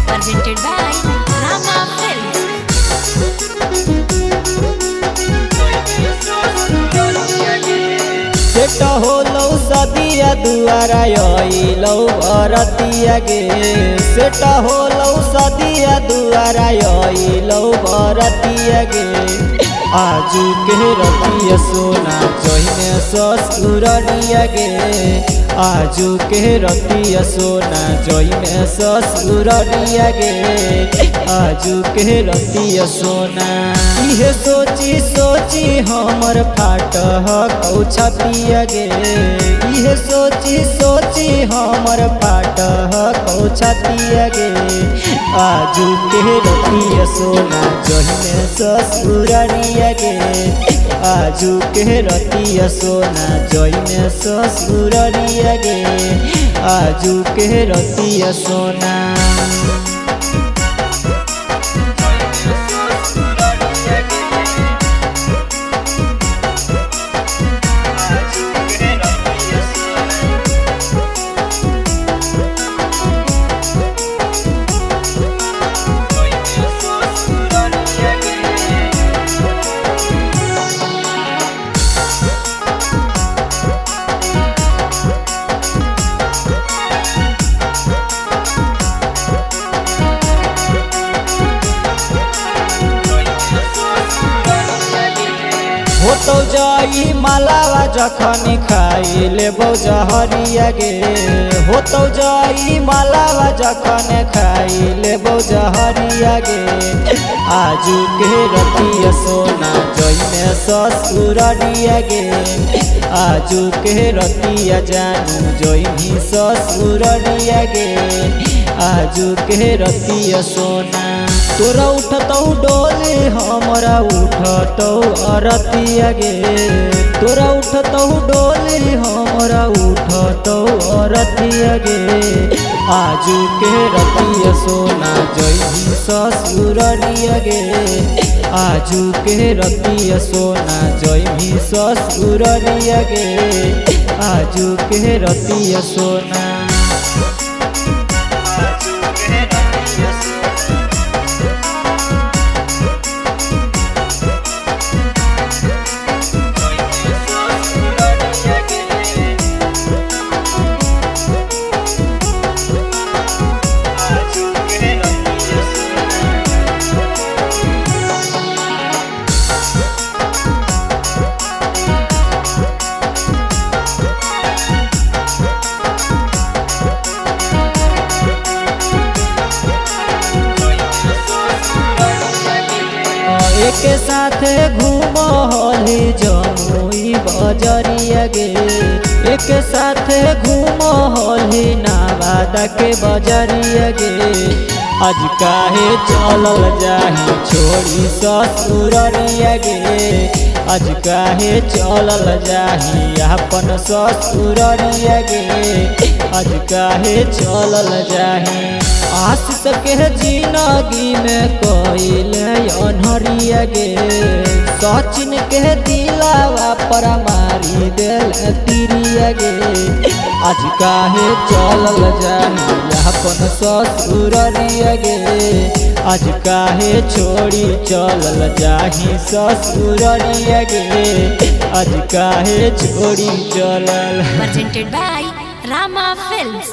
Presented by Rama Films. Set होलौ सदिया दुआरा आइलौ बरतिया गे सेट होलौ सदिया दुआरा आइलौ बरतिया गे आजू के रतिया सोना जहिने ससुररिया गे आजू के रतिया सोना जहिने ससुररिया गे आजू के रतिया सोना इहे सोची सोची हमर फाट हकौ छतिया गे इहे सोची सोची हमर फाट हकौ छतिया गे आजू के रतिया सोना जहिने ससुररिया गे आजू के रतिया सोना जहिने ससुररिया गे आजू के रतिया सोना होतौ जाई मालावा जखन खाई लेबौ जहरिया गे होतौ जाई मालावा जखन खाई लेबौ जहरिया गे आजू के रतिया सोना जइने ससुररिया गे आजू के रतिया जानू जइनी ससुररिया गे आजू के रतिया सोना तोरा उठतौ डोले हमरा उठतौ अरतिया गे तोरा उठतौ डोले हमरा उठतौ अरतिया गे आजू के रतिया सोना जइनी ससुररिया गे आजू के रतिया सोना जइनी ससुररिया गे आजू के रतिया सोना एक साथे घूमली जमुई बजरिया गे एक साथे घूमली नवादा के बजरिया गे आज काहे चलल जाही छोड़ी ससुररिया गे आज काहे चलल जाही अपन ससुररिया गे आज काहे चलल जाही आशीष के जिंदगी में कोइले अनहरिया गे सचिन के दिलावा पर मारी दिल तिरिया गे आज काहे चलल जाही अपन ससुररिया गे आज काहे छोड़ी चलल जाही ससुररिया गे आज काहे छोड़ी चलल Presented by Rama Films.